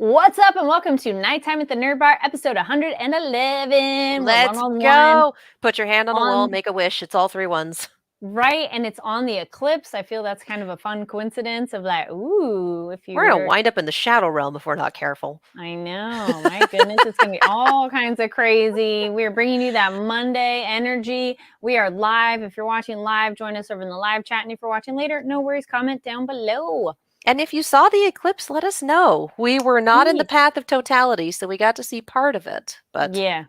What's up, and welcome to Nighttime at the Nerd Bar, episode 111. Let's We're 111 go. Put your hand on the wall, on make a wish. It's all three ones. right, and it's on the eclipse. I feel that's kind of a fun coincidence of like, ooh, if you We're going were. to wind up in the shadow realm if we're not careful. I know, my goodness, it's gonna be all kinds of crazy. We are bringing you that Monday energy. We are live. If you're watching live, join us over in the live chat, and if you're watching later, no worries. Comment down below. And if you saw the eclipse, let us know. We were not in the path of totality, so we got to see part of it. But yeah.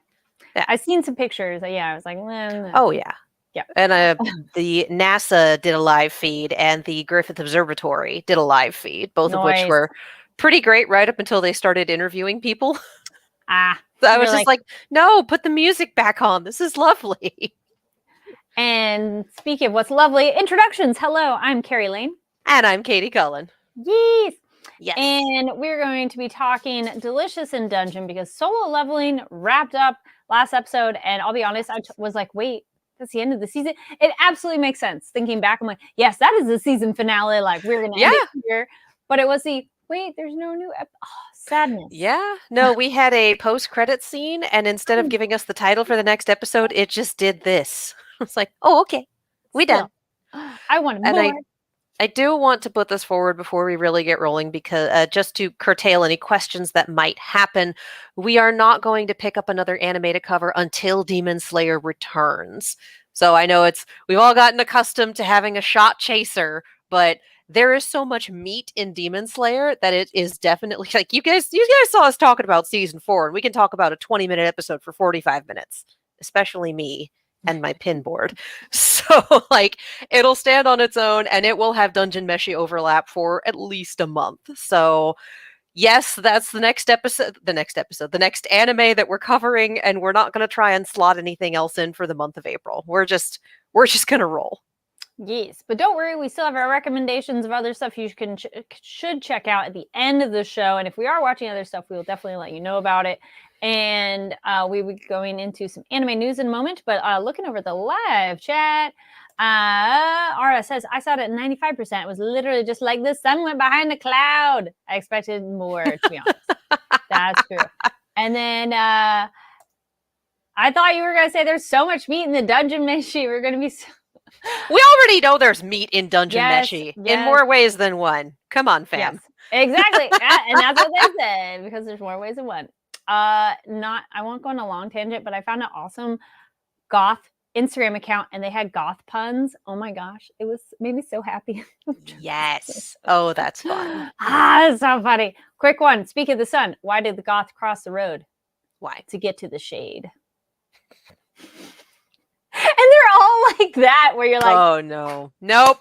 I've seen some pictures. Yeah, I was like, oh yeah. Yeah. And the NASA did a live feed, and the Griffith Observatory did a live feed, both of which were pretty great right up until they started interviewing people. So I was just like, no, put the music back on. This is lovely. And speaking of what's lovely, introductions. Hello, I'm Carrie Lane. And I'm Katie Cullen. Yes. Yes. And we're going to be talking Delicious in Dungeon because solo leveling wrapped up last episode. And I'll be honest, I was like, wait, that's the end of the season. It absolutely makes sense. Thinking back, I'm like, yes, that is the season finale. Like, we're going to end it here. But it was the, wait, there's no new sadness. Yeah. No, we had a post-credit scene, and instead of giving us the title for the next episode, it just did this. It's like, oh, okay. We done. I want more. I do want to put this forward before we really get rolling because just to curtail any questions that might happen, we are not going to pick up another anime to cover until Demon Slayer returns. So I know we've all gotten accustomed to having a shot chaser, but there is so much meat in Demon Slayer that it is definitely like you guys saw us talking about season 4, and we can talk about a 20-minute episode for 45 minutes, especially me and my pin board. So like it'll stand on its own, and it will have Dungeon Meshi overlap for at least a month. So yes, that's the next anime that we're covering, and we're not going to try and slot anything else in for the month of April. We're just going to roll. Yes, but don't worry, we still have our recommendations of other stuff you should check out at the end of the show. And if we are watching other stuff, we will definitely let you know about it. And we will be going into some anime news in a moment. But looking over the live chat, Ara says, I saw it at 95%. It was literally just like the sun went behind the cloud. I expected more, to be honest. That's true. And then I thought you were going to say there's so much meat in the Dungeon Meshi. We're going to be... We already know there's meat in Dungeon Meshi in more ways than one. Come on, fam. Yes, exactly. And that's what they said, because there's more ways than one. I won't go on a long tangent, but I found an awesome goth Instagram account, and they had goth puns. Oh my gosh, made me so happy. Yes. Oh, that's fun. It's so funny. Quick one. Speaking of the sun, why did the goth cross the road? Why? To get to the shade. And they're all like that, where you're like, oh no, nope.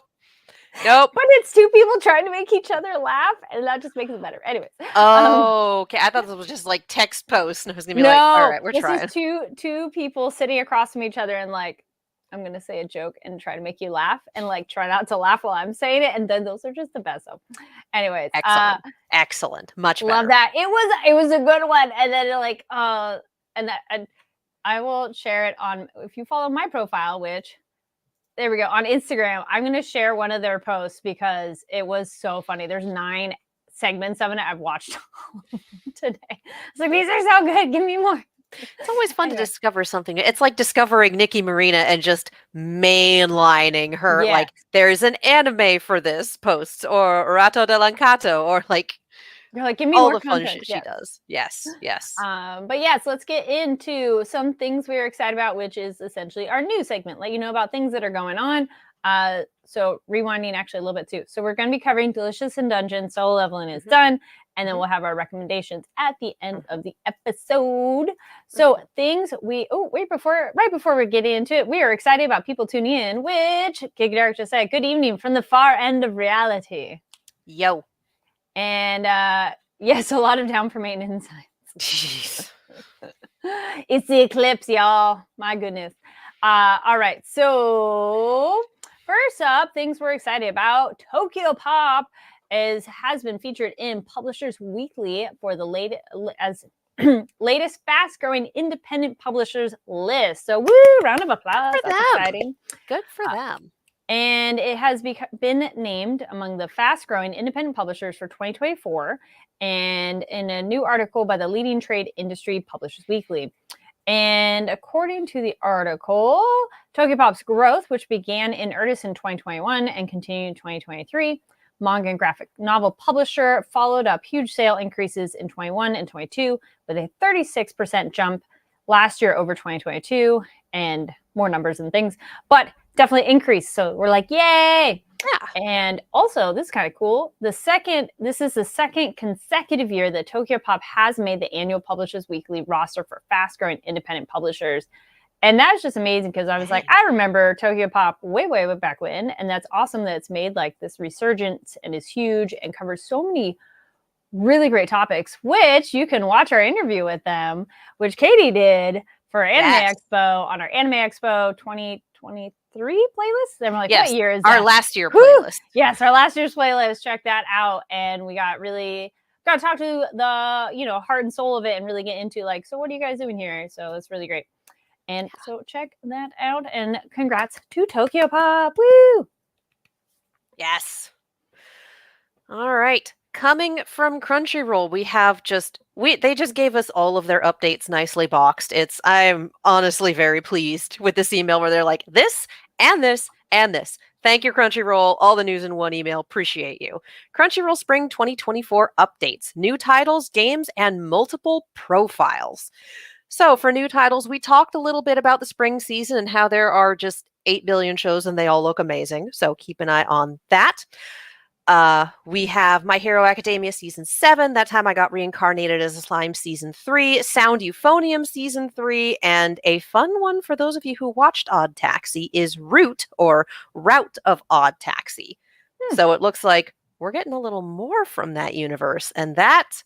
But it's two people trying to make each other laugh, and that just makes it better. Anyways. Oh, okay. I thought this was just like text post, and I was gonna be like, all right, we're trying. This is two people sitting across from each other, and like, I'm gonna say a joke and try to make you laugh, and like try not to laugh while I'm saying it, and then those are just the best. So, anyways, excellent, much better. Love that. It was a good one, and then and I will share it on, if you follow my profile, which, there we go, on Instagram. I'm going to share one of their posts because it was so funny. There's 9 segments of it. I've watched today. It's like, these are so good. Give me more. It's always fun to discover something. It's like discovering Nicki Marina and just mainlining her. Yes. Like, there's an anime for this post, or Rato de Lancato, or like, you're like, give me all more the fun shit she does. Yes. But yes, let's get into some things we're excited about, which is essentially our news segment. Let you know about things that are going on. So rewinding actually a little bit too. So we're going to be covering Delicious in Dungeon. Solo leveling is done. And then we'll have our recommendations at the end of the episode. So things right before we get into it, we are excited about people tuning in, which Gig Derek just said, good evening from the far end of reality. Yo. And yes, a lot of down for maintenance. Jeez. It's the eclipse, y'all. My goodness. All right. So first up, things we're excited about. Tokyo Pop has been featured in Publishers Weekly for the latest fast-growing independent publishers list. So woo, round of applause. Good for That's them. exciting. Good for them. And it has been named among the fast-growing independent publishers for 2024, and in a new article by the leading trade industry Publishers Weekly. And according to the article, Tokyopop's growth, which began in earnest in 2021 and continued in 2023, manga and graphic novel publisher, followed up huge sale increases in 21 and 22 with a 36% jump last year over 2022, and more numbers and things, but definitely increased. So we're like, yay! Yeah. And also, this is kind of cool. This is the second consecutive year that Tokyopop has made the annual Publishers Weekly roster for fast-growing independent publishers. And that's just amazing because I was like, I remember Tokyopop way back when, and that's awesome that it's made like this resurgence and is huge and covers so many really great topics, which you can watch our interview with them, which Katie did for Anime Expo on our Anime Expo 2023 playlist. And we're like, what year is our that? last year playlist? Yes, our last year's playlist. Check that out. And we got to talk to the, heart and soul of it and really get into like, so what are you guys doing here? So it's really great. And so check that out. And congrats to Tokyopop. Woo! Yes. All right. Coming from Crunchyroll, they just gave us all of their updates nicely boxed. I'm honestly very pleased with this email where they're like, this and this and this. Thank you, Crunchyroll. All the news in one email. Appreciate you. Crunchyroll Spring 2024 updates, new titles, games, and multiple profiles. So for new titles, we talked a little bit about the spring season and how there are just 8 billion shows and they all look amazing. So keep an eye on that. We have My Hero Academia Season 7, That Time I Got Reincarnated as a Slime Season 3, Sound Euphonium Season 3, and a fun one for those of you who watched Odd Taxi is Route of Odd Taxi. So it looks like we're getting a little more from that universe, and that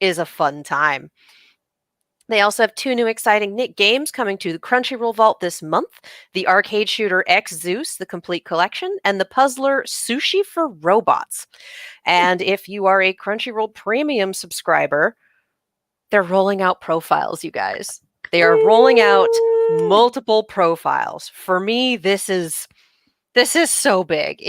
is a fun time. They also have 2 new exciting Nick games coming to the Crunchyroll Vault this month. The arcade shooter X Zeus, the complete collection, and the puzzler Sushi for Robots. And if you are a Crunchyroll Premium subscriber, they're rolling out profiles, you guys. They are rolling out multiple profiles. For me, this is so big.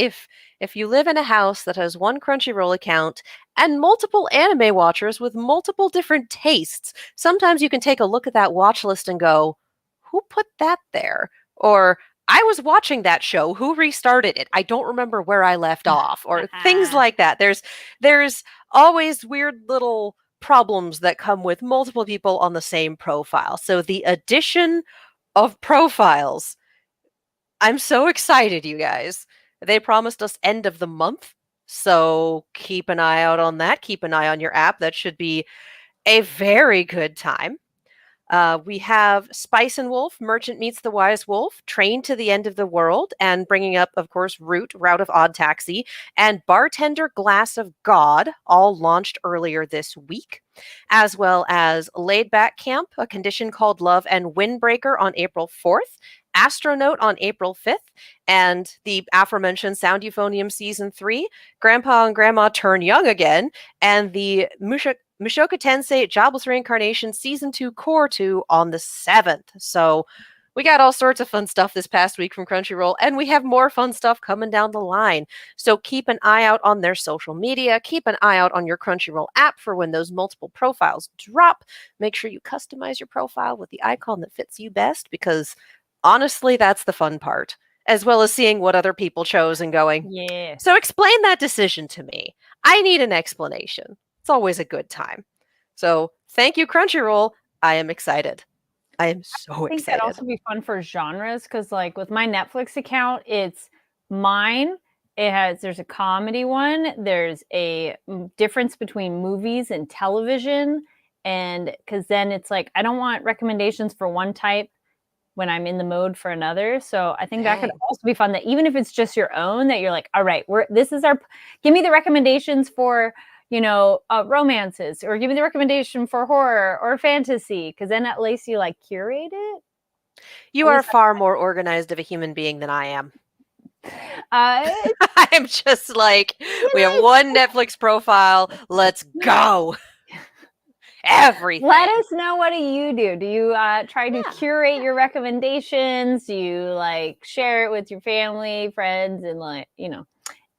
If you live in a house that has one Crunchyroll account and multiple anime watchers with multiple different tastes, sometimes you can take a look at that watch list and go, who put that there? Or, I was watching that show, who restarted it? I don't remember where I left off, or things like that. There's always weird little problems that come with multiple people on the same profile. So the addition of profiles, I'm so excited, you guys. They promised us end of the month, so keep an eye out on that. Keep an eye on your app. That should be a very good time. We have Spice and Wolf, Merchant Meets the Wise Wolf, Train to the End of the World, and bringing up, of course, Route of Odd Taxi, and Bartender Glass of God, all launched earlier this week, as well as Laid Back Camp, A Condition Called Love, and Windbreaker on April 4th, Astronaut on April 5th, and the aforementioned Sound Euphonium Season 3, Grandpa and Grandma Turn Young Again, and the Mushoku Tensei Jobless Reincarnation Season 2 Core 2 on the 7th. So we got all sorts of fun stuff this past week from Crunchyroll, and we have more fun stuff coming down the line. So keep an eye out on their social media. Keep an eye out on your Crunchyroll app for when those multiple profiles drop. Make sure you customize your profile with the icon that fits you best, because honestly, that's the fun part, as well as seeing what other people chose and going, yeah. So explain that decision to me. I need an explanation. It's always a good time. So thank you, Crunchyroll. I am excited. I am so excited. I think that'd also be fun for genres, because like with my Netflix account, it's mine. There's a comedy one. There's a difference between movies and television. And because then it's like, I don't want recommendations for one type when I'm in the mode for another. So I think that could also be fun, that even if it's just your own, that you're like, all right, give me the recommendations for, romances, or give me the recommendation for horror or fantasy. Cause then at least you like curate it. You are far more organized of a human being than I am. I'm just like, we have one Netflix profile. Let's go. everything. Let us know, what do you do? Do you try to Yeah, curate your recommendations? Do you like share it with your family, friends, and like,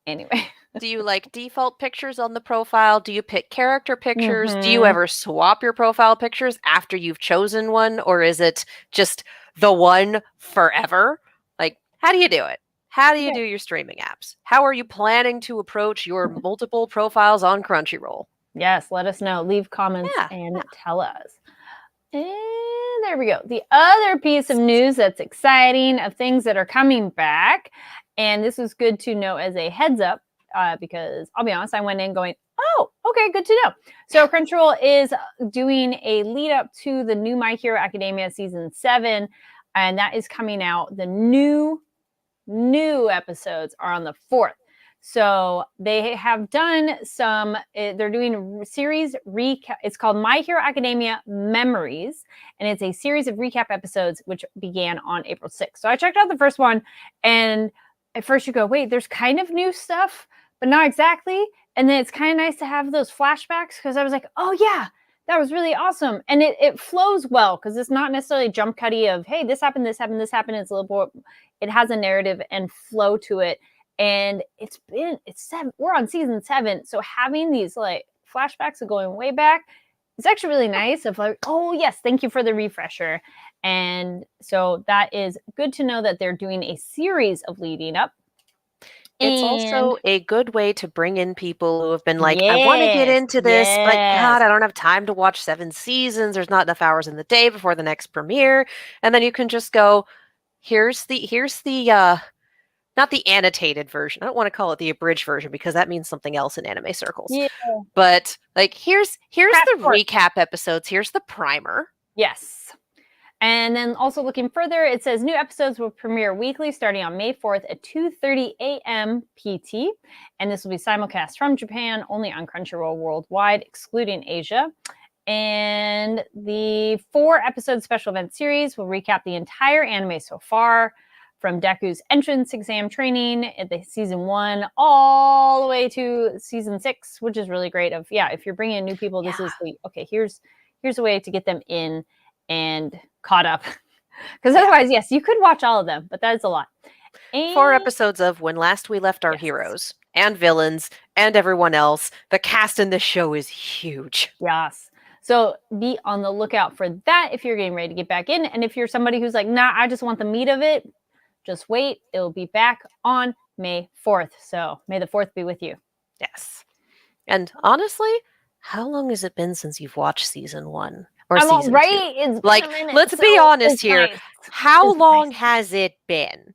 anyway. Do you like default pictures on the profile? Do you pick character pictures? Do you Mhm. ever swap your profile pictures after you've chosen one? Or is it just the one forever? Like, how do you do it? How do you Okay. do your streaming apps? How are you planning to approach your multiple profiles on Crunchyroll? Yes, let us know. Leave comments Yeah. and tell us. And there we go. The other piece of news that's exciting, of things that are coming back, and this was good to know as a heads up, because I'll be honest, I went in going, oh, okay, good to know. So Crunchyroll is doing a lead up to the new My Hero Academia season 7, and that is coming out. The new episodes are on the 4th. So they have done some, they're doing a series recap. It's called My Hero Academia Memories, and it's a series of recap episodes which began on April 6th. So I checked out the first one, and at first you go, wait, there's kind of new stuff, but not exactly. And then it's kind of nice to have those flashbacks, because I was like, oh yeah, that was really awesome. And it flows well, because it's not necessarily jump cutty of, hey, this happened, this happened, this happened. It's a little more, it has a narrative and flow to it. And it's 7, we're on season 7. So having these like flashbacks of going way back, it's actually really nice of like, oh yes, thank you for the refresher. And so that is good to know that they're doing a series of leading up. It's And also a good way to bring in people who have been like, I want to get yes, into this, but yes. God, I don't have time to watch 7 seasons. There's not enough hours in the day before the next premiere. And then you can just go, here's the not the annotated version. I don't want to call it the abridged version because that means something else in anime circles. Yeah. But like here's Crash the course. recap episodes. Here's the primer. Yes. And then also looking further, it says new episodes will premiere weekly starting on May 4th at 2:30 a.m. PT. And this will be simulcast from Japan, only on Crunchyroll worldwide, excluding Asia. And the 4-episode special event series will recap the entire anime so far, from Deku's entrance exam training at the season 1 all the way to season 6, which is really great. Of if you're bringing in new people, this is the here's a way to get them in and caught up. Because otherwise, yes, you could watch all of them, but that is a lot. 4 episodes of When Last We Left Our Heroes and villains and everyone else. The cast in this show is huge. Yes. So be on the lookout for that if you're getting ready to get back in. And if you're somebody who's like, nah, I just want the meat of it, just wait. It'll be back on May 4th. So may the 4th be with you. Yes. And honestly, how long has it been since you've watched season 1? Or season right? 2? It's like, let's be honest here. Nice. How long has it been?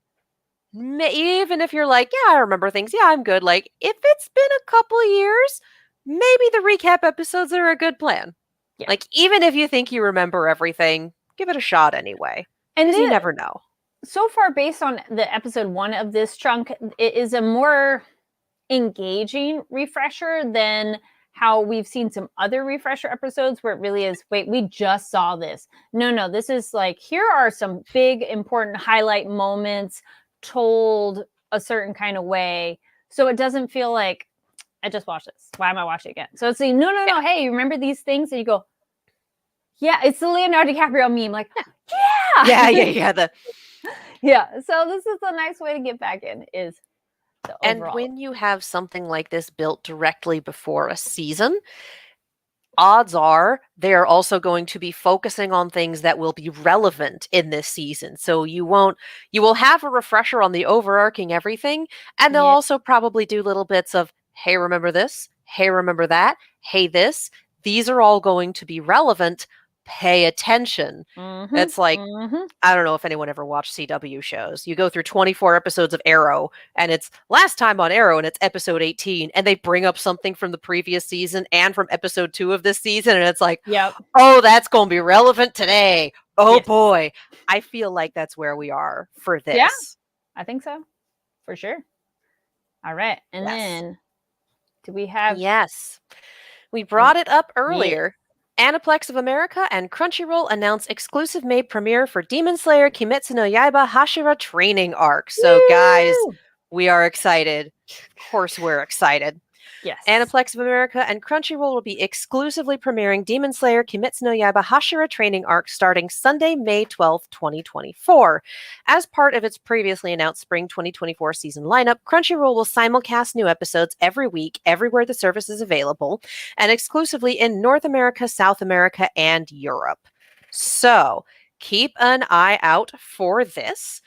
Even if you're like, yeah, I remember things. Yeah, I'm good. Like, if it's been a couple of years, maybe the recap episodes are a good plan. Yeah. Like, even if you think you remember everything, give it a shot anyway. And you never know. So far, based on the episode 1 of this chunk, it is a more engaging refresher than how we've seen some other refresher episodes where it really is, wait, we just saw this. No, this is like, here are some big, important highlight moments told a certain kind of way. So it doesn't feel like, I just watched this. Why am I watching it again? So it's like, no, hey, you remember these things? And you go, yeah, it's the Leonardo DiCaprio meme. Like, yeah. Yeah. So this is a nice way to get back in, is and when you have something like this built directly before a season, odds are they're also going to be focusing on things that will be relevant in this season. So you will have a refresher on the overarching everything, and they'll also probably do little bits of, hey, remember this? Hey, remember that? Hey, this? These are all going to be relevant. Pay attention. Mm-hmm. It's like, I don't know if anyone ever watched CW shows. You go through 24 episodes of Arrow, and it's last time on Arrow, and it's episode 18, and they bring up something from the previous season and from episode 2 of this season, and it's like, oh, that's going to be relevant today. Oh, boy. I feel like that's where we are for this. Yeah, I think so. For sure. All right. And then, do we have... Yes. We brought it up earlier. Aniplex of America and Crunchyroll announced exclusive May premiere for Demon Slayer Kimetsu no Yaiba Hashira training arc. So guys, we are excited. Of course we're excited. Yes. Aniplex of America and Crunchyroll will be exclusively premiering Demon Slayer Kimetsu no Yaiba Hashira training arc starting Sunday, May 12th, 2024. As part of its previously announced spring 2024 season lineup, Crunchyroll will simulcast new episodes every week, everywhere the service is available, and exclusively in North America, South America, and Europe. So keep an eye out for this.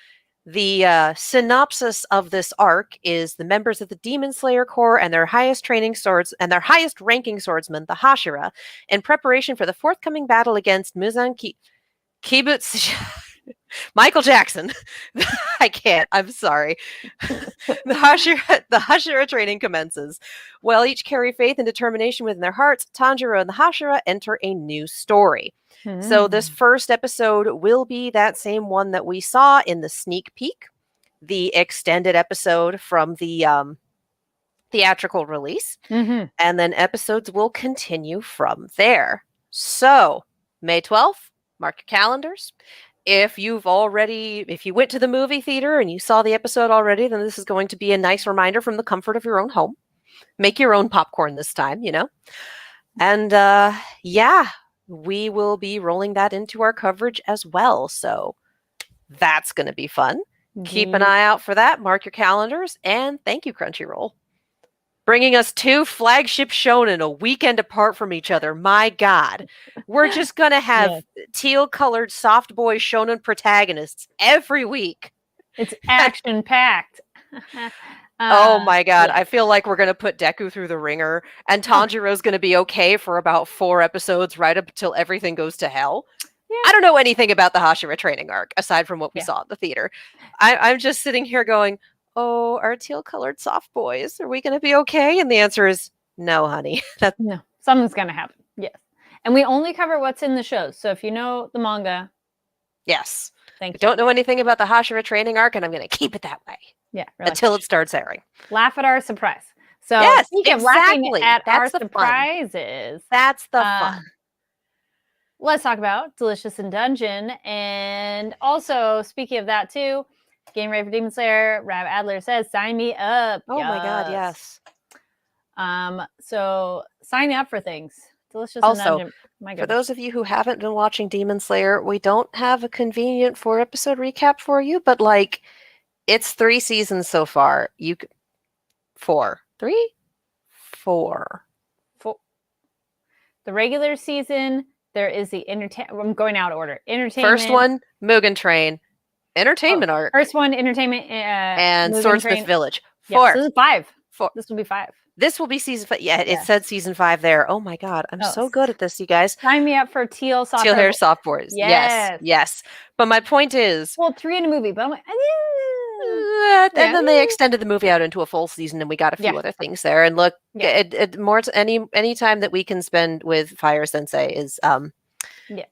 The synopsis of this arc is the members of the Demon Slayer Corps and their highest training swords and their highest ranking swordsman, the Hashira, in preparation for the forthcoming battle against Kibutsu. Michael Jackson. I can't. I'm sorry. The Hashira training commences. While each carry faith and determination within their hearts, Tanjiro and the Hashira enter a new story. So this first episode will be that same one that we saw in the sneak peek, the extended episode from the theatrical release, and then episodes will continue from there. So May 12th, mark your calendars. If you went to the movie theater and you saw the episode already, then this is going to be a nice reminder from the comfort of your own home. Make your own popcorn this time, And yeah, we will be rolling that into our coverage as well. So that's going to be fun. Keep an eye out for that. Mark your calendars. And thank you, Crunchyroll. Bringing us 2 flagship shonen a weekend apart from each other. My God. We're just going to have teal-colored soft boy shonen protagonists every week. It's action-packed. Oh my God. I feel like we're going to put Deku through the ringer, and Tanjiro's going to be okay for about 4 episodes right up until everything goes to hell. Yeah. I don't know anything about the Hashira training arc aside from what we saw at the theater. I'm just sitting here going, oh, our teal-colored soft boys, are we going to be okay? And the answer is no, honey. No, something's going to happen. Yes. And we only cover what's in the shows. So if you know the manga. Yes. Thank you. Don't know anything about the Hashira training arc, and I'm going to keep it that way. Yeah. Until it starts airing. Laugh at our surprise. So yes, exactly. Laughing at our surprises. That's the fun. Let's talk about Delicious in Dungeon. And also, speaking of that too, getting ready for Demon Slayer, Rab Adler says, sign me up. Oh my God, yes. So sign up for things. Delicious also, in Dungeon. For those of you who haven't been watching Demon Slayer, we don't have a convenient 4-episode recap for you, but it's 3 seasons so far. 4. 3? 4. The regular season, there is the I'm going out of order. Entertainment. First one, Mugen Train. Entertainment arc. First one, entertainment. And Mugen Swordsmith Train. Village. 4. Yeah, so this is 5. 4. This will be 5. This will be season 5. Yeah, it said season 5 there. Oh my God. I'm so good at this, you guys. Sign me up for teal hair soft boys. Yes. Yes. But my point is. Well, 3 in a movie, but I'm like, and then they extended the movie out into a full season, and we got a few other things there. And look, any time that we can spend with Fire Sensei is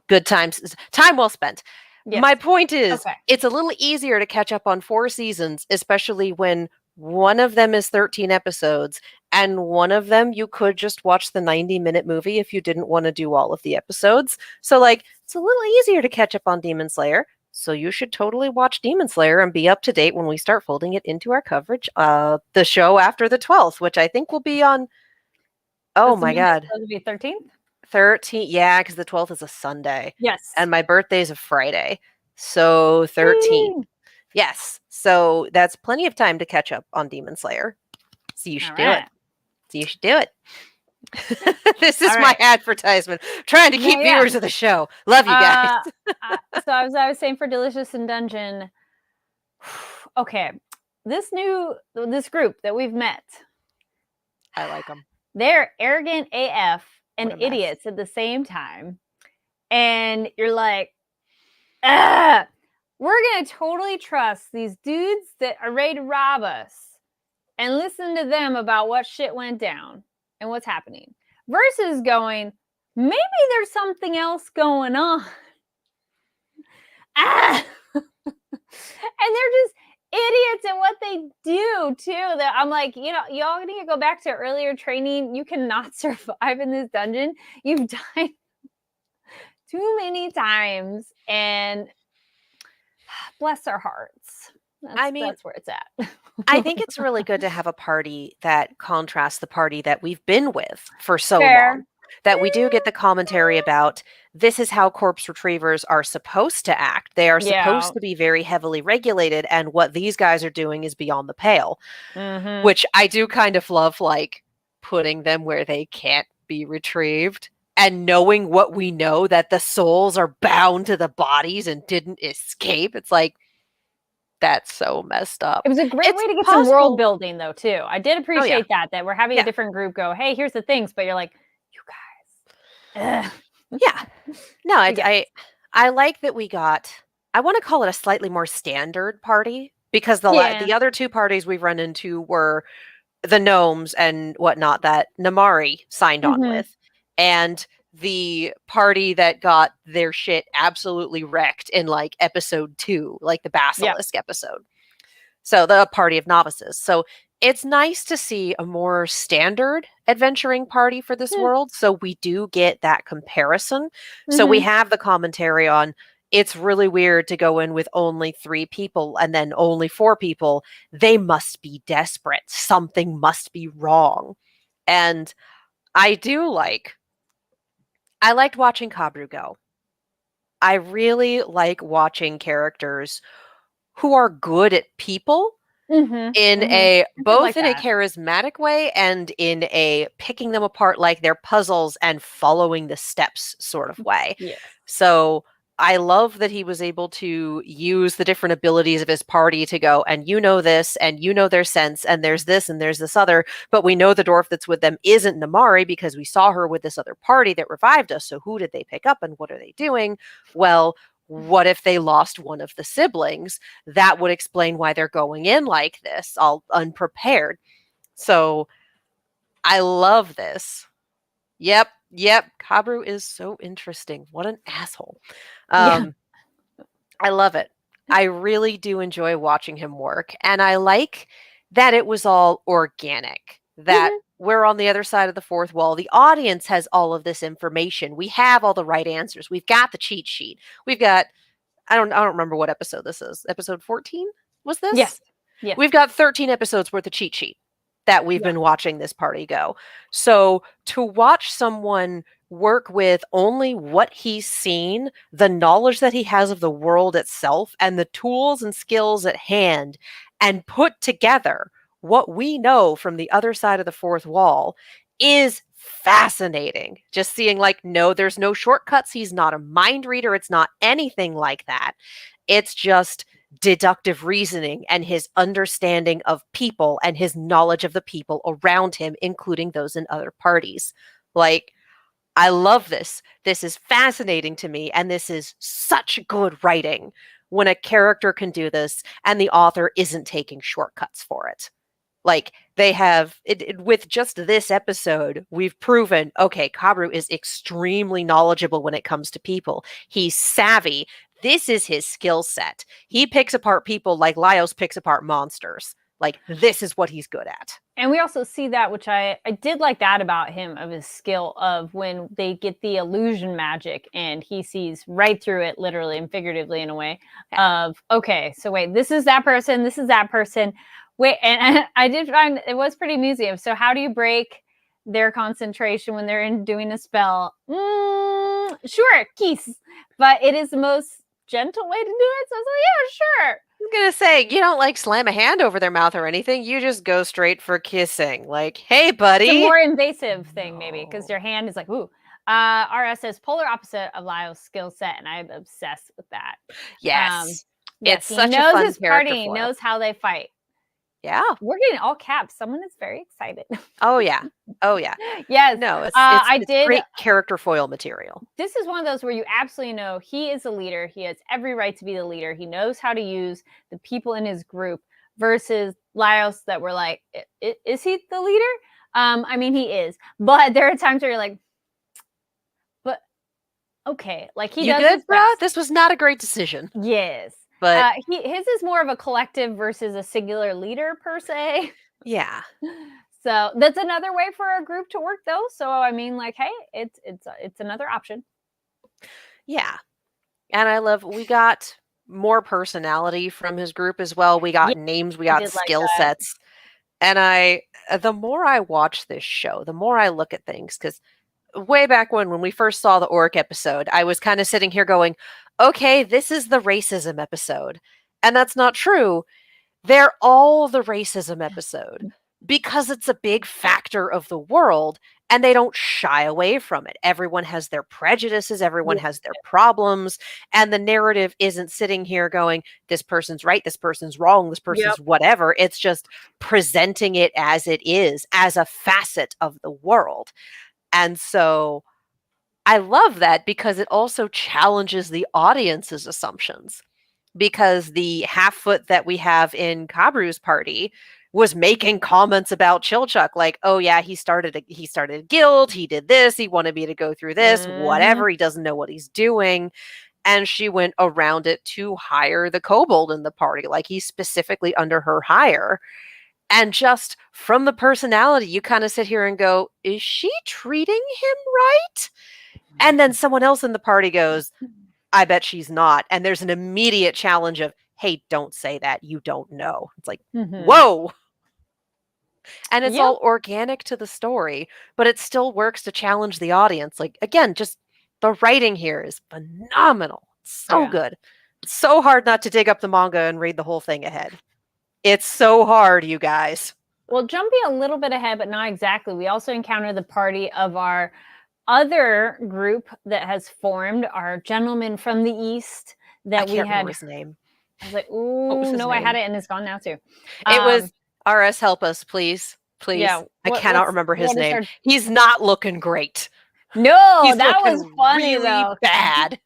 good times. Time well spent. Yes. My point is, it's a little easier to catch up on 4 seasons, especially when one of them is 13 episodes, and one of them you could just watch the 90-minute movie if you didn't want to do all of the episodes. So, it's a little easier to catch up on Demon Slayer. So you should totally watch Demon Slayer and be up to date when we start folding it into our coverage. The show after the 12th, which I think will be on. Oh my God. It'll be 13th? 13th. Yeah, because the 12th is a Sunday. Yes. And my birthday is a Friday. So 13th. Yes. So that's plenty of time to catch up on Demon Slayer. So you should do it. So you should do it. This is my advertisement. Trying to keep viewers of the show. Love you guys. So as I was saying for Delicious in Dungeon, okay, this group that we've met, I like them. They're arrogant AF and idiots at the same time, and you're like, we're gonna totally trust these dudes that are ready to rob us and listen to them about what shit went down and what's happening, versus going, maybe there's something else going on. And they're just idiots at what they do too. That I'm like, y'all need to go back to earlier training. You cannot survive in this dungeon. You've died too many times, and bless their hearts. I mean, That's where it's at. I think it's really good to have a party that contrasts the party that we've been with for so long. Fair. That we do get the commentary about this is how corpse retrievers are supposed to act. They are Yeah. supposed to be very heavily regulated, and what these guys are doing is beyond the pale. Mm-hmm. Which I do kind of love, like putting them where they can't be retrieved and knowing what we know, that the souls are bound to the bodies and didn't escape. It's like, that's so messed up. It was a great It's way to get some world possible. building, though, too. I did Oh, yeah. appreciate that we're having a Yeah. different group go, hey, here's the things, but you're like, you guys. Ugh. Yeah. No, Yes. I like that we got, I want to call it a slightly more standard party, because Yeah. the other two parties we've run into were the gnomes and whatnot that Namari signed on Mhm. with, and the party that got their shit absolutely wrecked in like episode 2, like the basilisk episode. So the party of novices. So it's nice to see a more standard adventuring party for this Yeah. world. So we do get that comparison. So we have the commentary on, it's really weird to go in with only 3 people and then only 4 people. They must be desperate. Something must be wrong. And I liked watching Kabru go. I really like watching characters who are good at people Mhm. in Mhm. a I did both like in a that. charismatic way and in a picking them apart like they're puzzles and following the steps sort of way. Yes. So I love that he was able to use the different abilities of his party to go, and you know this, and you know their sense, and there's this, and there's this other, but we know the dwarf that's with them isn't Namari because we saw her with this other party that revived us. So who did they pick up and what are they doing? Well, what if they lost one of the siblings? That would explain why they're going in like this, all unprepared. So I love this. Yep. Kabru is so interesting. What an asshole. Yeah. I love it. I really do enjoy watching him work. And I like that it was all organic, that Mhm. we're on the other side of the fourth wall. The audience has all of this information. We have all the right answers. We've got the cheat sheet. We've got, I don't remember what episode this is. Episode 14 was this? Yes. Yes. We've got 13 episodes worth of cheat sheet that we've Yeah. been watching this party go. So to watch someone work with only what he's seen, the knowledge that he has of the world itself, and the tools and skills at hand, and put together what we know from the other side of the fourth wall is fascinating. Just seeing, like, no, there's no shortcuts. He's not a mind reader. It's not anything like that. It's just deductive reasoning and his understanding of people and his knowledge of the people around him, including those in other parties. Like, I love this. This is fascinating to me, and this is such good writing when a character can do this and the author isn't taking shortcuts for it. Like, they have with just this episode, we've proven, okay, Kabru is extremely knowledgeable when it comes to people. He's savvy. This is his skill set. He picks apart people like Laios picks apart monsters. Like, this is what he's good at. And we also see that, which I did like that about him, of his skill of when they get the illusion magic and he sees right through it, literally and figuratively in a way, of, okay, so wait, this is that person, this is that person. Wait, and I did find it was pretty amusing. So how do you break their concentration when they're doing a spell? Sure, kiss. But it is the most gentle way to do it. So I was like, yeah, sure. I'm gonna say, you don't like slam a hand over their mouth or anything. You just go straight for kissing. Like, hey, buddy. It's a more invasive thing, maybe, because your hand is like, ooh. RS says polar opposite of Lyle's skill set, and I'm obsessed with that. Yes. Yes, It's he such a knows fun his character party, foil. knows how they fight. Yeah. We're getting all caps. Someone is very excited. Oh, yeah. Oh, yeah. Yes. No, it's I did. great character foil material. This is one of those where you absolutely know he is a leader. He has every right to be the leader. He knows how to use the people in his group versus Lyos that were like, is he the leader? I mean, he is. But there are times where you're like, but okay. Like, he You does good, his bro? best. This was not a great decision. Yes. But his is more of a collective versus a singular leader per se. yeah. So that's another way for a group to work, though. So I mean, like, hey, it's another option. Yeah. And I love, we got more personality from his group as well. We got names, we got did like skill that. sets. And the more I watch this show, the more I look at things, because way back when we first saw the orc episode, I was kind of sitting here going, okay, this is the racism episode. And that's not true. They're all the racism episode because it's a big factor of the world and they don't shy away from it. Everyone has their prejudices, everyone has their problems, and the narrative isn't sitting here going, this person's right, this person's wrong, this person's whatever. It's just presenting it as it is, as a facet of the world. And so I love that because it also challenges the audience's assumptions. Because the half-foot that we have in Kabru's party was making comments about Chilchuck, like, oh yeah, he started a guild, he did this, he wanted me to go through this, whatever, he doesn't know what he's doing. And she went around it to hire the kobold in the party, like he's specifically under her hire. And just from the personality, you kind of sit here and go, is she treating him right? And then someone else in the party goes, I bet she's not. And there's an immediate challenge of, hey, don't say that. You don't know. It's like, whoa. And it's all organic to the story, but it still works to challenge the audience. Like, again, just the writing here is phenomenal. It's so good. It's so hard not to dig up the manga and read the whole thing ahead. It's so hard, you guys. Well, jumping a little bit ahead, but not exactly. We also encounter the party of our other group that has formed, our gentleman from the East that we had. Remember his name. I was like, ooh, no, I had it and it's gone now too. It was RS, help us, please. Please. Yeah, I cannot remember his name. He's not looking great. No, that was funny really though. Bad.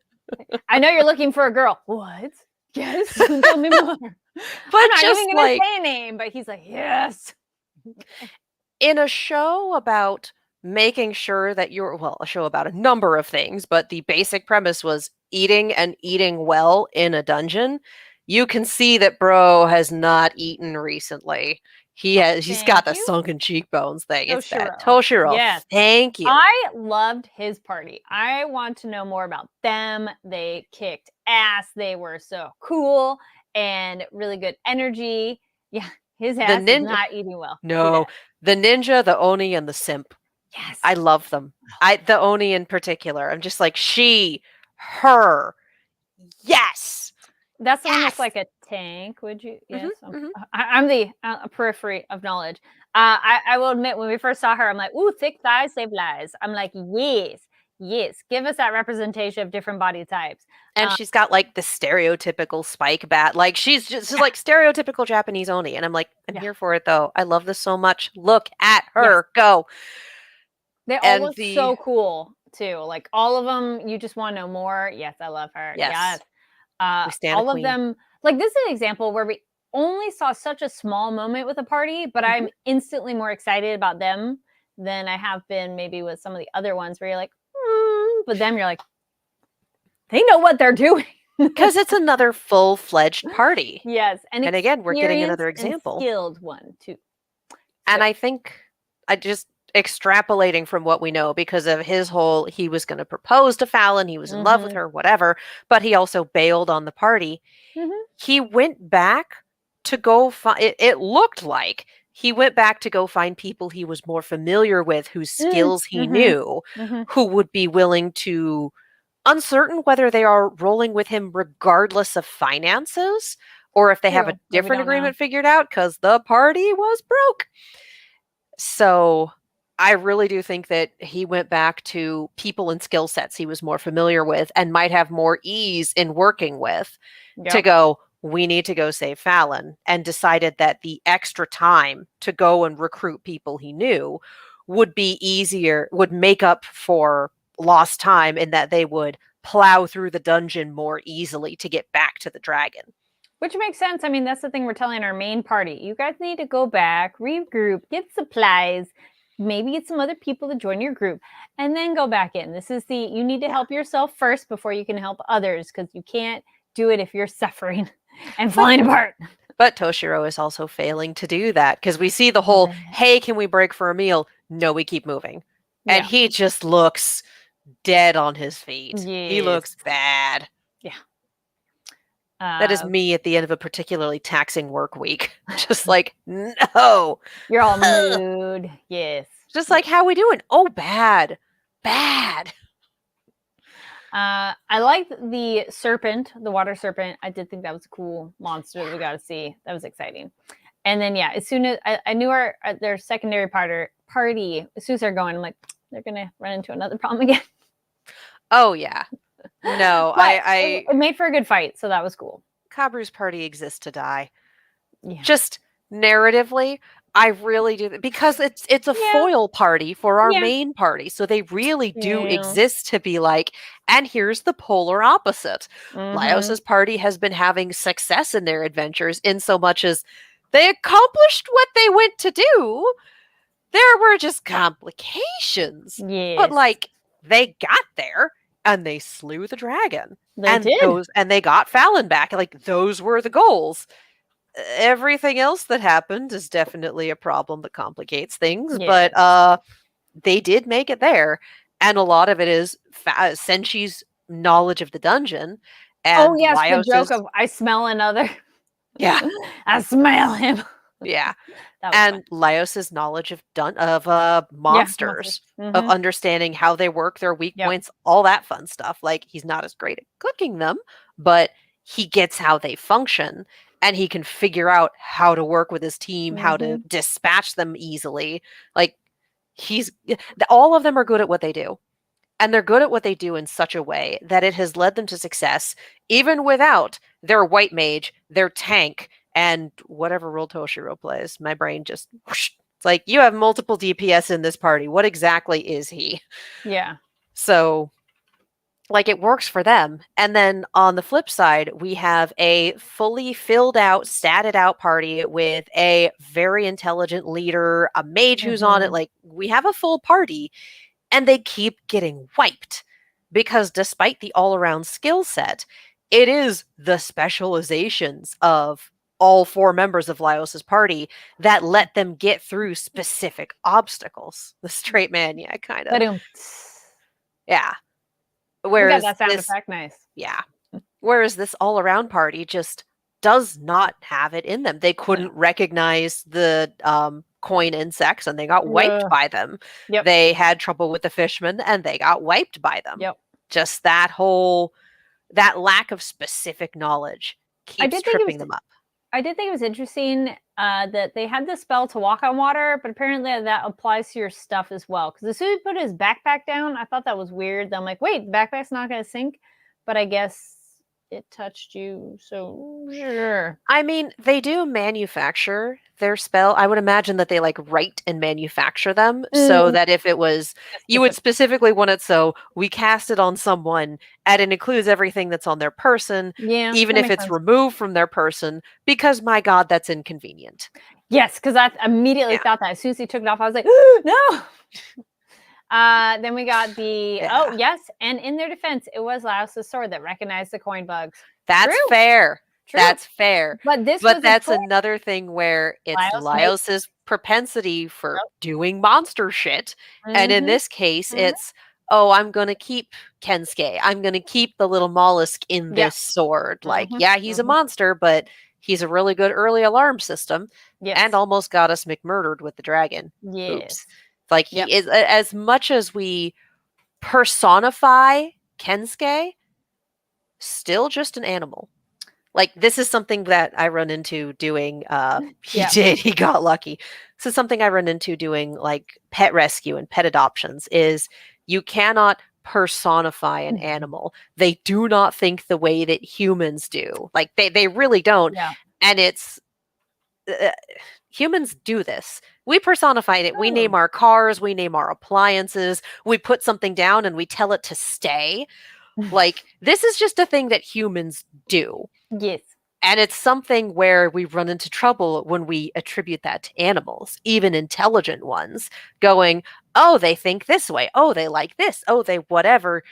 I know you're looking for a girl. What? Yes. Tell me more. But I'm not just even gonna say a name, but he's like, yes. In a show about making sure that a show about a number of things, but the basic premise was eating and eating well in a dungeon. You can see that bro has not eaten recently. He's got the sunken cheekbones thing. It's that Toshiro. Yes. Thank you. I loved his party. I want to know more about them. They kicked ass. They were so cool and really good energy. Yeah, his ass is not eating well. No, the ninja, the Oni, and the simp. Yes. I love them. The Oni in particular. I'm just like, she, her, yes. That's the one that's like a tank, would you? Yes. I'm the periphery of knowledge. I will admit, when we first saw her, I'm like, ooh, thick thighs save lives. I'm like, yes. Give us that representation of different body types. And she's got like the stereotypical spike bat. Like she's like stereotypical Japanese Oni. And I'm like, I'm here for it though. I love this so much. Look at her go. They all look so cool too. Like all of them, you just want to know more. Yes, I love her. Yes. All of them, like this is an example where we only saw such a small moment with a party, but I'm instantly more excited about them than I have been maybe with some of the other ones where you're like, but them you're like, they know what they're doing. Because it's another full-fledged party. Yes. And again, we're getting another example. And skilled one too. And I think extrapolating from what we know, because of his whole, he was going to propose to Fallon, he was in love with her, whatever, but he also bailed on the party. He went back to go find, it looked like he went back to go find people he was more familiar with, whose skills he knew, who would be willing to, uncertain whether they are rolling with him regardless of finances, or if they have a different agreement figured out, because the party was broke. So I really do think that he went back to people and skill sets he was more familiar with and might have more ease in working with to go, we need to go save Fallon, and decided that the extra time to go and recruit people he knew would be easier, would make up for lost time in that they would plow through the dungeon more easily to get back to the dragon. Which makes sense. I mean, that's the thing we're telling our main party. You guys need to go back, regroup, get supplies, maybe get some other people to join your group, and then go back in. This is you need to help yourself first before you can help others, because you can't do it if you're suffering and falling apart. But Toshiro is also failing to do that, because we see the whole, hey, can we break for a meal? No, we keep moving. And he just looks dead on his feet. He looks bad. Yeah. That is me at the end of a particularly taxing work week. Just like, no. You're all Ugh. mood. Yes. Just like, how we doing? Oh, bad. Bad. I liked the serpent, the water serpent. I did think that was a cool monster that we got to see. That was exciting. And then as soon as I knew their secondary party, as soon as they're going, I'm like, they're gonna run into another problem again. Oh yeah. No, But it made for a good fight, so that was cool. Kabru's party exists to die. Yeah. Just narratively, I really do because it's a foil party for our main party. So they really do exist to be like, and here's the polar opposite. Laios's party has been having success in their adventures in so much as they accomplished what they went to do. There were just complications. But like they got there and they slew the dragon. They did. And they got Fallon back. Like those were the goals. Everything else that happened is definitely a problem that complicates things, but they did make it there, and a lot of it is Senshi's knowledge of the dungeon. And the joke of I smell another. Yeah, I smell him. Yeah, and Laios's knowledge of monsters, of understanding how they work, their weak points, all that fun stuff. Like he's not as great at cooking them, but he gets how they function. And he can figure out how to work with his team, how to dispatch them easily. Like all of them are good at what they do. And they're good at what they do in such a way that it has led them to success, even without their white mage, their tank, and whatever role Toshiro plays. My brain just, whoosh, it's like, you have multiple DPS in this party. What exactly is he? Yeah. So like it works for them. And then on the flip side, we have a fully filled out, statted out party with a very intelligent leader, a mage who's on it. Like we have a full party and they keep getting wiped because despite the all around skill set, it is the specializations of all 4 members of Laios's party that let them get through specific obstacles. The straight man, kind of. Yeah. Whereas that sound effect, nice. Yeah. Whereas this all-around party just does not have it in them. They couldn't recognize the coin insects and they got wiped by them. Yep. They had trouble with the fishmen and they got wiped by them. Yep. Just that lack of specific knowledge keeps tripping them up. I did think it was interesting that they had the spell to walk on water, but apparently that applies to your stuff as well. Because as soon as he put his backpack down, I thought that was weird. I'm like, wait, backpack's not going to sink? But I guess it touched you, so sure. I mean, they do manufacture their spell. I would imagine that they write and manufacture them so that if it was, you would specifically want it so we cast it on someone and it includes everything that's on their person, even if it's removed from their person, because my God, that's inconvenient. Yes, because I immediately thought that. As soon as he took it off, I was like, no! Then we got the and in their defense, it was Laios's sword that recognized the coin bugs. That's fair. True. That's fair. But that's another thing where it's Laios's propensity for doing monster shit. And in this case, it's, I'm gonna keep Kensuke. I'm gonna keep the little mollusk in this sword. Like, he's a monster, but he's a really good early alarm system. And almost got us McMurdered with the dragon. Yes. Oops. Like he is, as much as we personify Kensuke, still just an animal. Like this is something that I run into doing. He got lucky. This is something I run into doing like pet rescue and pet adoptions. Is you cannot personify an animal. They do not think the way that humans do. Like they really don't. Yeah. And it's humans do this. We personify it. We name our cars. We name our appliances. We put something down and we tell it to stay. Like, this is just a thing that humans do. Yes. And it's something where we run into trouble when we attribute that to animals, even intelligent ones, going, oh, they think this way. Oh, they like this. Oh, they whatever.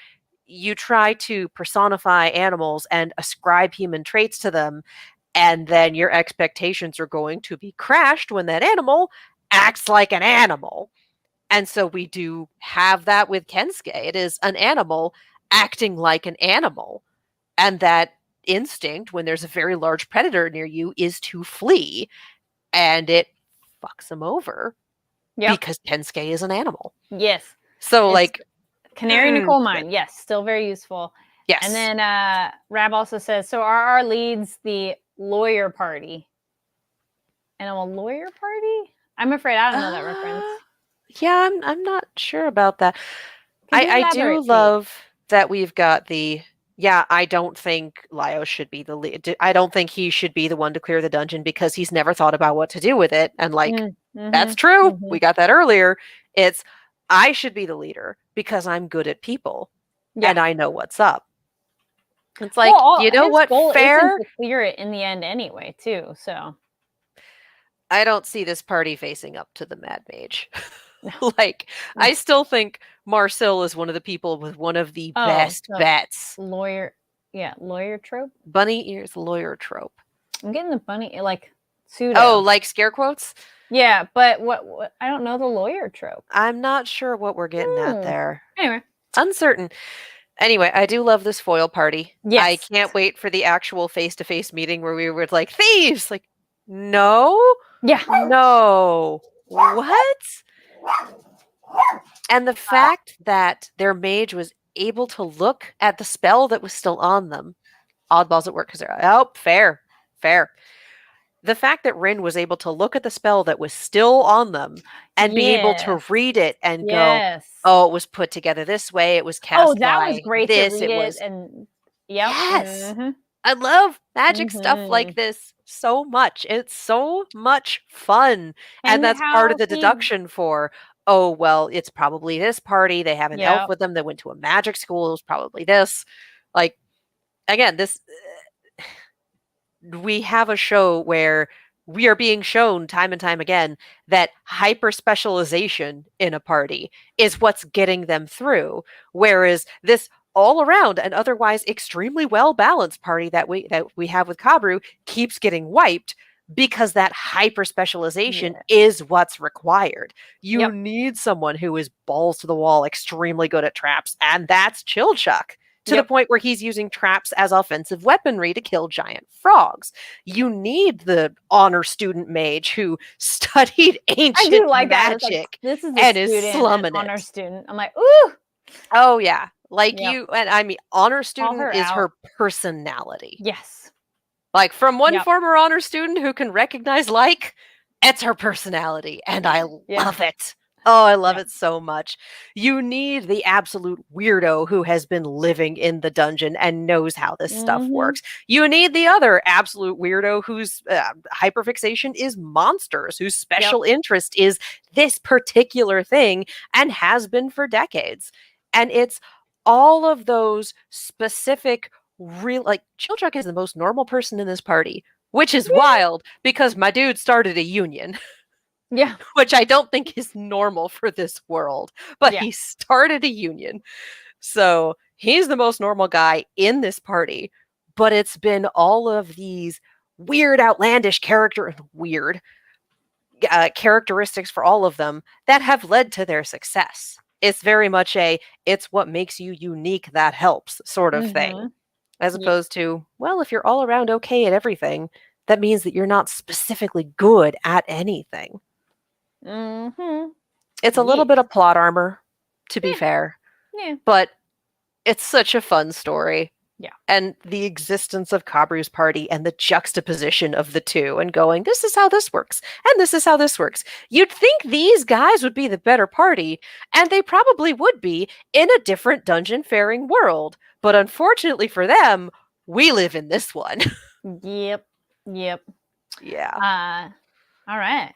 You try to personify animals and ascribe human traits to them. And then your expectations are going to be crashed when that animal acts like an animal. And so we do have that with Kensuke. It is an animal acting like an animal. And that instinct when there's a very large predator near you is to flee, and it fucks him over Yep. because Tensuke is an animal. Yes. So It's like canary in a coal mine. Yes, still very useful. yes. And then Rab also says, so RR leads the lawyer party. And I'm a lawyer party? I'm afraid I don't know that reference. Yeah, I'm not sure about that. Could you I do elaborate, please? love that we've got the I don't think Laios should be the lead. I don't think he should be the one to clear the dungeon because he's never thought about what to do with it. And like that's true. Mhm. We got that earlier. It's I should be the leader because I'm good at people Yeah. and I know what's up. It's like, Well, you know his what? goal Fair. isn't to clear it in the end anyway, too. So I don't see this party facing up to the Mad Mage. No. Like, No. I still think Marcel is one of the people with one of the best so bets. lawyer trope. Bunny ears lawyer trope. I'm getting the bunny like pseudo. Oh, like scare quotes? Yeah, but what I don't know the lawyer trope. I'm not sure what we're getting at there. Anyway, Uncertain. Anyway, I do love this foil party. yes. I can't wait for the actual face-to-face meeting where we were like, thieves! Like, no? Yeah. No. What? And the fact that their mage was able to look at the spell that was still on them. Oddballs at work because they're fair. The fact that Rin was able to look at the spell that was still on them and be able to read it and go, oh, it was put together this way. It was cast. Oh, that was great this. to read it was. And yep. Yes. Mhm. I love magic stuff like this so much. It's so much fun. And that's part of the deduction for, oh, well, it's probably this party. They have an elf with them. They went to a magic school. It was probably this. Like, again, this we have a show where we are being shown time and time again that hyper specialization in a party is what's getting them through. Whereas this all around and otherwise extremely well balanced party that we have with Kabru keeps getting wiped because that hyper specialization is what's required. You need someone who is balls to the wall, extremely good at traps, and that's Chilchuck. To the point where he's using traps as offensive weaponry to kill giant frogs. You need the honor student mage who studied ancient magic like, this is and is slumming it. Honor student. I'm like, ooh. Oh yeah, like you and I mean, honor student is her personality. Yes. Like from one former honor student who can recognize it's her personality, and I love it. Oh, I love it so much. You need the absolute weirdo who has been living in the dungeon and knows how this stuff works. You need the other absolute weirdo whose hyperfixation is monsters, whose special interest is this particular thing and has been for decades. And it's all of those specific, Chilchuck is the most normal person in this party, which is wild because my dude started a union. Yeah. Which I don't think is normal for this world, but he started a union. So he's the most normal guy in this party, but it's been all of these weird, outlandish characteristics for all of them that have led to their success. It's very much it's what makes you unique that helps sort of thing. As opposed to, well, if you're all around okay at everything, that means that you're not specifically good at anything. It's a little bit of plot armor, to be fair. Yeah. But it's such a fun story. Yeah. And the existence of Kabru's party and the juxtaposition of the two and going, this is how this works, and this is how this works. You'd think these guys would be the better party, and they probably would be in a different dungeon faring world. But unfortunately for them, we live in this one. Yep. Yeah. All right.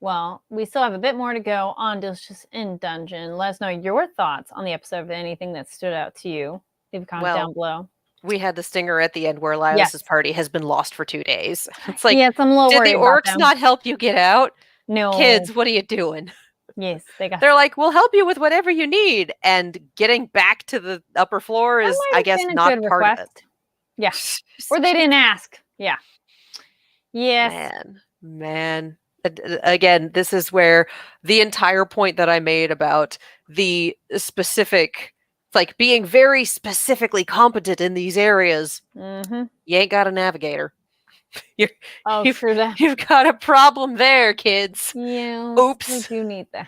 Well, we still have a bit more to go on Delicious in Dungeon. Let us know your thoughts on the episode, anything that stood out to you. Leave a comment down below. We had the stinger at the end where Laios' party has been lost for 2 days. It's like, I'm a little did worried the about orcs them. not help you get out? No. Kids, what are you doing? Yes, they're like, we'll help you with whatever you need. And getting back to the upper floor is, I guess, not part of it. Yeah. Or they didn't ask. Yeah. Yes. Man. Again, this is where the entire point that I made about the specific It's like being very specifically competent in these areas. Mm-hmm. You ain't got a navigator. Oh, You've, true that. you've got a problem there, kids. Yeah, Oops. we do need that.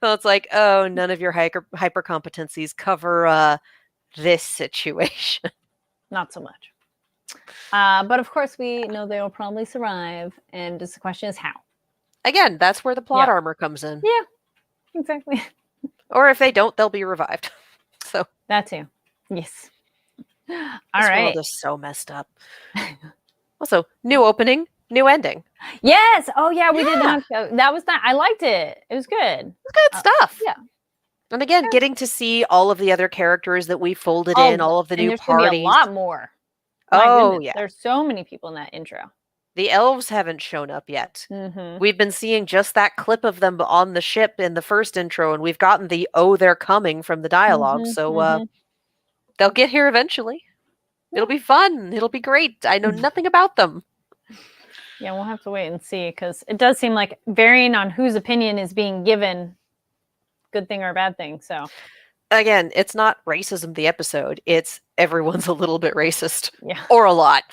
So it's like, oh, none of your hyper competencies cover this situation. Not so much. But of course, we know they will probably survive, and just the question is how. Again, that's where the plot Yep. armor comes in. Yeah, exactly. Or if they don't, they'll be revived. So That too. Yes. All this right. world is so messed up. Also, new opening, new ending. Yes. Oh yeah, we did Yeah. not. That was not. I liked it. It was good. Good stuff. Yeah. And again, getting to see all of the other characters that we folded in, all of the and new there's gonna parties. be a lot more. My Oh, goodness, yeah. there's so many people in that intro. The elves haven't shown up yet. Mm-hmm. We've been seeing just that clip of them on the ship in the first intro, and we've gotten the "oh, they're coming" from the dialogue. Mhm, So mhm. they'll get here eventually. It'll be fun. It'll be great. I know nothing about them. Yeah, we'll have to wait and see, because it does seem like varying on whose opinion is being given, good thing or bad thing. So Again, it's not racism the episode. It's everyone's a little bit racist. yeah. Or a lot.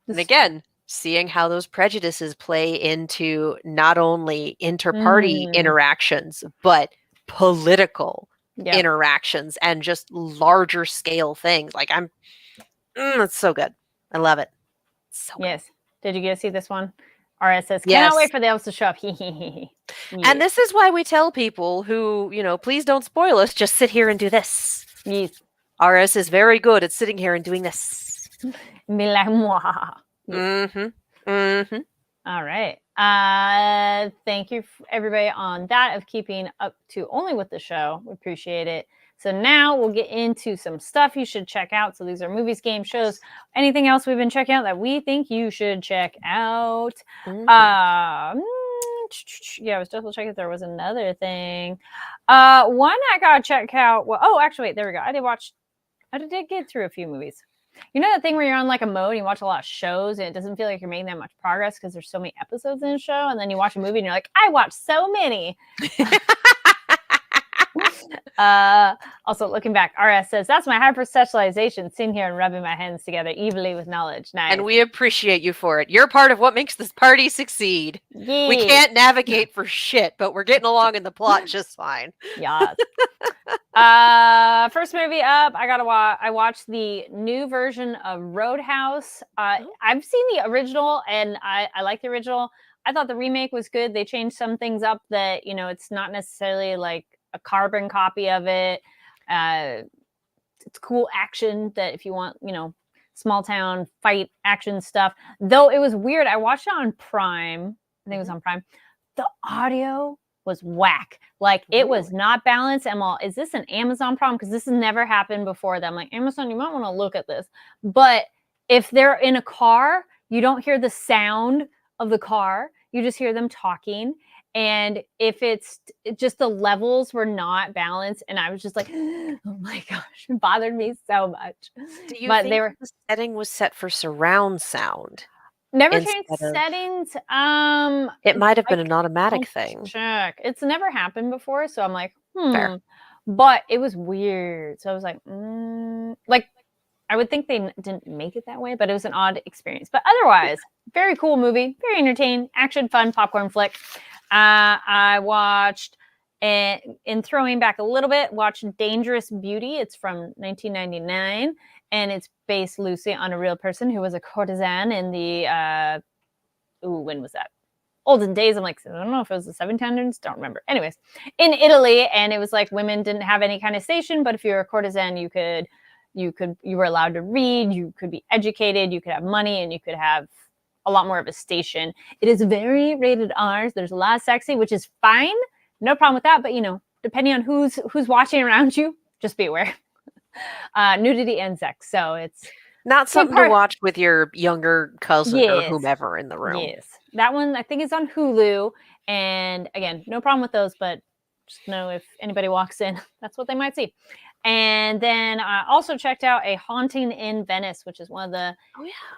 And This- again, seeing how those prejudices play into not only inter-party interactions, but political yeah. interactions and just larger scale things. Like it's so good. I love it. So good. Yes. Did you get to see this one? RS says, Yes. cannot wait for the elves to show up. Yes. And this is why we tell people who, please don't spoil us, just sit here and do this. Yes. RS is very good at sitting here and doing this. Be like, mwah. Mm-hmm. Mm-hmm. All right. Thank you, everybody, on that of keeping up to only with the show. We appreciate it. So now we'll get into some stuff you should check out. So these are movies, games, shows, anything else we've been checking out that we think you should check out. Mhm. Yeah, I was double checking if there was another thing. One I gotta check out. Well, oh, actually, wait, there we go. I did get through a few movies. You know that thing where you're on like a mode and you watch a lot of shows and it doesn't feel like you're making that much progress because there's so many episodes in a show, and then you watch a movie and you're like, I watched so many. Also, looking back, RS says, that's my hyper-specialization, sitting here and rubbing my hands together evilly with knowledge. Nice. And we appreciate you for it. You're part of what makes this party succeed. Yeah. We can't navigate for shit, but we're getting along in the plot just fine. Yes. First movie up, I watched the new version of Roadhouse. I've seen the original and I like the original. I thought the remake was good. They changed some things up that, it's not necessarily like a carbon copy of it. It's cool action that if you want, small town fight action stuff. Though it was weird. I watched it on Prime. I think it was on Prime. The audio was whack. Like it was not balanced. I'm all, is this an Amazon problem? Because this has never happened before. That I'm like, Amazon, you might want to look at this. But if they're in a car, you don't hear the sound of the car. You just hear them talking. And if it's just the levels were not balanced, and I was just like, oh my gosh, it bothered me so much. Do you But think they were the setting was set for surround sound? never instead changed of- settings. It might have been like, an automatic I'll thing. check. It's never happened before, so I'm like, Fair. But it was weird. So I was like, like I would think they didn't make it that way, but it was an odd experience. But otherwise, very cool movie, very entertaining, action, fun, popcorn flick. I watched, and in throwing back a little bit, watched Dangerous Beauty. It's from 1999, and it's based loosely on a real person who was a courtesan in the, when was that? Olden days. I'm like, I don't know if it was the 1700s, don't remember. Anyways, in Italy, and it was like women didn't have any kind of station, but if you were a courtesan, you were allowed to read, you could be educated, you could have money, and you could have a lot more of a station. It is very rated R. There's a lot of sexy, which is fine. No problem with that. But depending on who's watching around you, just be aware. Nudity and sex. So it's Not something to watch with your younger cousin or Yes. whomever in the room. Yes. That one I think is on Hulu. And again, no problem with those, but just know if anybody walks in, that's what they might see. And then I also checked out A Haunting in Venice, which is one of the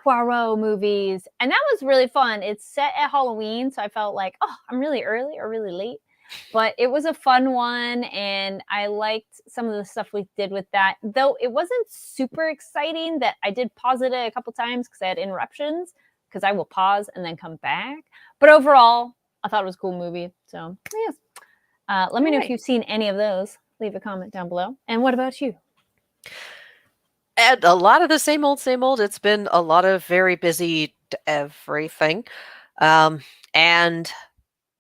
Poirot movies. And that was really fun. It's set at Halloween, so I felt like, oh, I'm really early or really late. but it was a fun one, and I liked some of the stuff we did with that. Though it wasn't super exciting, that I did pause it a couple times because I had interruptions. Because I will pause and then come back. But overall, I thought it was a cool movie. So yes, let me know if you've seen any of those. Leave a comment down below. And what about you? And a lot of the same old, same old. It's been a lot of very busy everything. And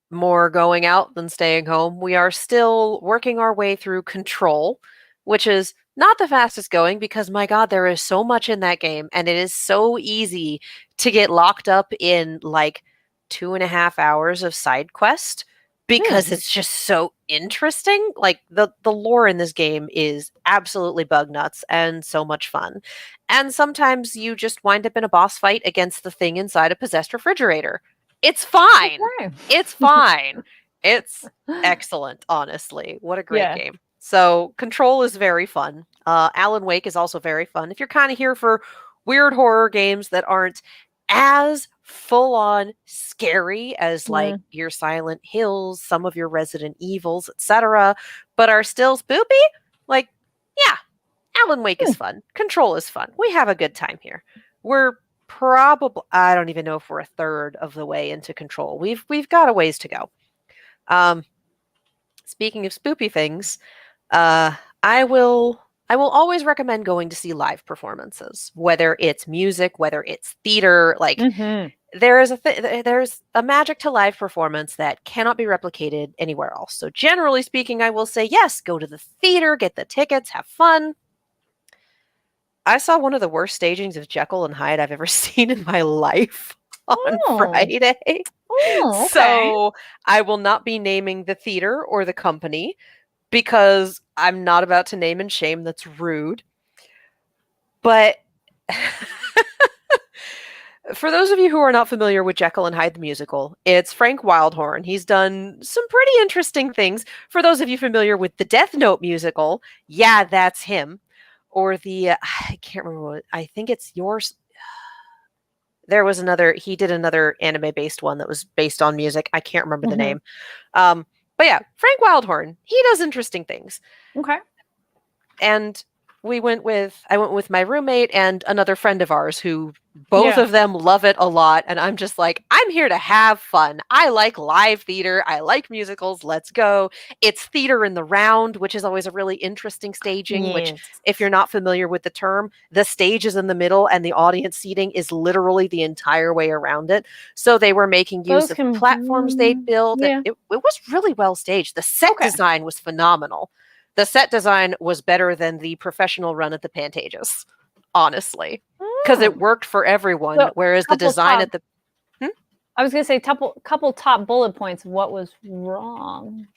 more going out than staying home. We are still working our way through Control, which is not the fastest going because, my God, there is so much in that game. And it is so easy to get locked up in like 2.5 hours of side quest because it's just so interesting. Like the lore in this game is absolutely bug nuts and so much fun. And sometimes you just wind up in a boss fight against the thing inside a possessed refrigerator. It's fine. Okay. It's fine. It's excellent, honestly. What a great game. So Control is very fun. Alan Wake is also very fun. If you're kind of here for weird horror games that aren't as full-on scary as like your Silent Hills, some of your Resident Evils, etc., but are still spoopy, like, yeah, Alan Wake is fun. Control is fun. We have a good time here. We're probably, I don't even know if we're a third of the way into Control. We've got a ways to go. Speaking of spoopy things, I will always recommend going to see live performances, whether it's music, whether it's theater. Like there's a magic to live performance that cannot be replicated anywhere else. So generally speaking, I will say yes, go to the theater, get the tickets, have fun. I saw one of the worst stagings of Jekyll and Hyde I've ever seen in my life on Friday. Okay. So I will not be naming the theater or the company because I'm not about to name and shame. That's rude. But for those of you who are not familiar with Jekyll and Hyde the musical, it's Frank Wildhorn. He's done some pretty interesting things. For those of you familiar with the Death Note musical, yeah, that's him. Or the, I can't remember what, I think it's yours. There was he did another anime-based one that was based on music. I can't remember the name. But yeah, Frank Wildhorn, he does interesting things. Okay. And I went with my roommate and another friend of ours who both of them love it a lot. And I'm just like, I'm here to have fun. I like live theater. I like musicals. Let's go. It's theater in the round, which is always a really interesting staging, which if you're not familiar with the term, the stage is in the middle and the audience seating is literally the entire way around it. So they were making use of platforms they built. It was really well staged. The set design was phenomenal. The set design was better than the professional run at the Pantages, honestly, because it worked for everyone. So, whereas the design at the I was going to say couple top bullet points of what was wrong.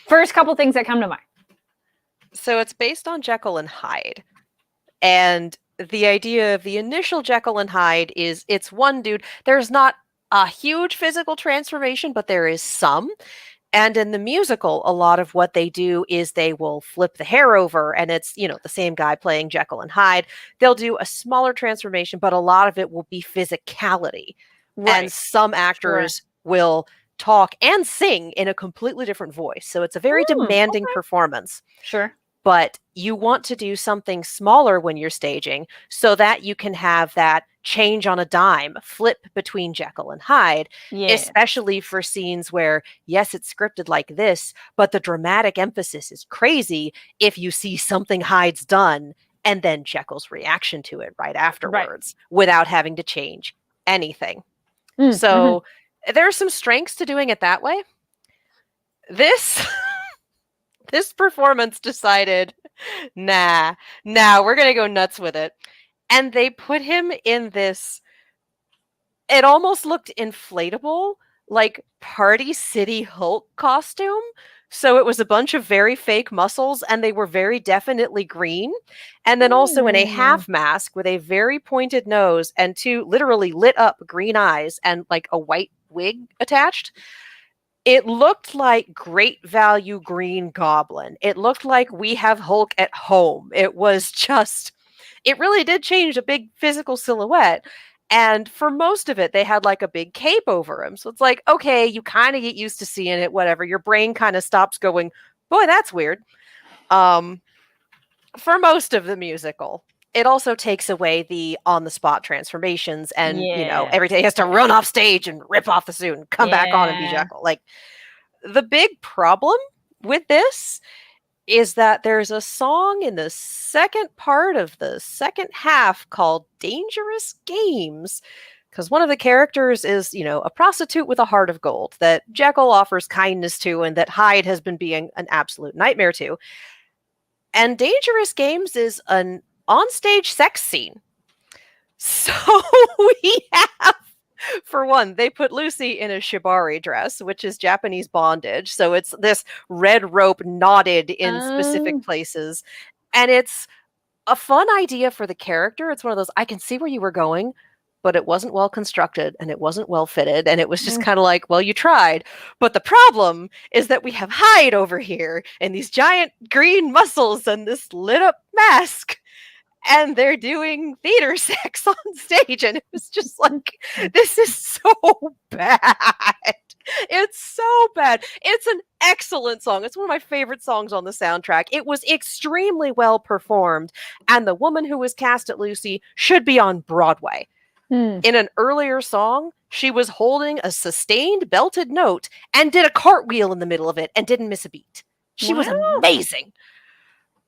First couple things that come to mind. So it's based on Jekyll and Hyde, and the idea of the initial Jekyll and Hyde is it's one dude. There's not a huge physical transformation, but there is some. And in the musical, a lot of what they do is they will flip the hair over and it's, the same guy playing Jekyll and Hyde. They'll do a smaller transformation, but a lot of it will be physicality. Right. And some actors will talk and sing in a completely different voice. So it's a very demanding performance. Sure. But you want to do something smaller when you're staging so that you can have that change on a dime, flip between Jekyll and Hyde, especially for scenes where, yes, it's scripted like this, but the dramatic emphasis is crazy if you see something Hyde's done and then Jekyll's reaction to it right afterwards without having to change anything. So there are some strengths to doing it that way. This performance decided, nah, we're going to go nuts with it. And they put him in this, it almost looked inflatable, like Party City Hulk costume. So it was a bunch of very fake muscles and they were very definitely green. And then also in a half mask with a very pointed nose and two literally lit up green eyes and like a white wig attached. It looked like Great Value Green Goblin. It looked like We Have Hulk at Home. It was just, it really did change a big physical silhouette. And for most of it, they had like a big cape over him. So it's like, okay, you kind of get used to seeing it, whatever. Your brain kind of stops going, boy, that's weird. For most of the musical. It also takes away the on-the-spot transformations and, every day he has to run off stage and rip off the suit and come back on and be Jekyll. Like, the big problem with this is that there's a song in the second part of the second half called Dangerous Games, because one of the characters is, a prostitute with a heart of gold that Jekyll offers kindness to and that Hyde has been being an absolute nightmare to. And Dangerous Games is an onstage sex scene. So we have, for one, they put Lucy in a shibari dress, which is Japanese bondage. So it's this red rope knotted in specific places. And it's a fun idea for the character. It's one of those, I can see where you were going, but it wasn't well constructed and it wasn't well fitted. And it was just kind of like, well, you tried. But the problem is that we have Hyde over here and these giant green muscles and this lit up mask. And they're doing theater sex on stage. And it was just like, this is so bad. It's so bad. It's an excellent song. It's one of my favorite songs on the soundtrack. It was extremely well performed. And the woman who was cast at Lucy should be on Broadway. In an earlier song, she was holding a sustained belted note and did a cartwheel in the middle of it and didn't miss a beat. She was amazing.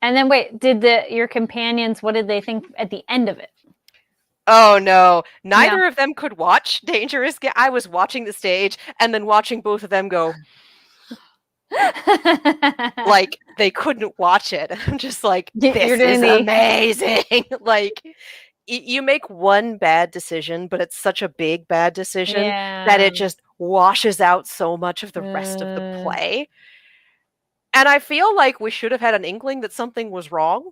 And then wait, did your companions, what did they think at the end of it? Oh no, neither of them could watch Dangerous Games. I was watching the stage and then watching both of them go like they couldn't watch it. I'm just like, this is amazing. Like, you make one bad decision, but it's such a big bad decision that it just washes out so much of the rest of the play. And I feel like we should have had an inkling that something was wrong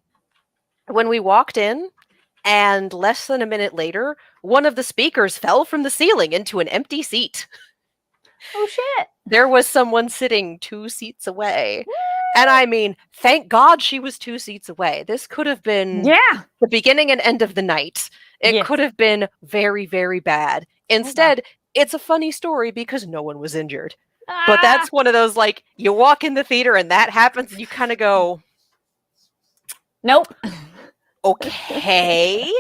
when we walked in, and less than a minute later, one of the speakers fell from the ceiling into an empty seat. Oh, shit. There was someone sitting 2 seats away. And I mean, thank God she was 2 seats away. This could have been the beginning and end of the night. It could have been very, very bad. Instead, it's a funny story because no one was injured. But that's one of those, like, you walk in the theater and that happens and you kind of go, nope. Okay.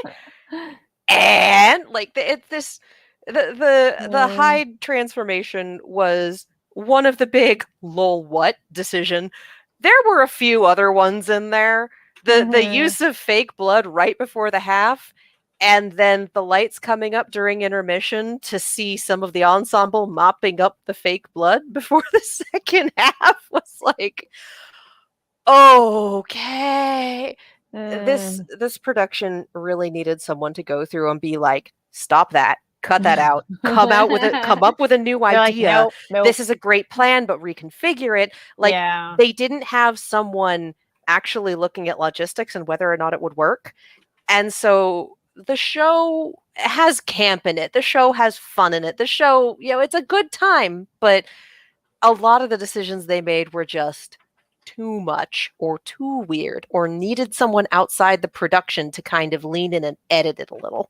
And like the Hyde transformation was one of the big lol what decision. There were a few other ones in there. The use of fake blood right before the half, and then the lights coming up during intermission to see some of the ensemble mopping up the fake blood before the second half was like, okay. This production really needed someone to go through and be like, stop that, cut that out, come up with a new idea. Like, nope. This is a great plan, but reconfigure it. Like, they didn't have someone actually looking at logistics and whether or not it would work. And so the show has camp in it. The show has fun in it. The show, it's a good time, but a lot of the decisions they made were just too much or too weird or needed someone outside the production to kind of lean in and edit it a little.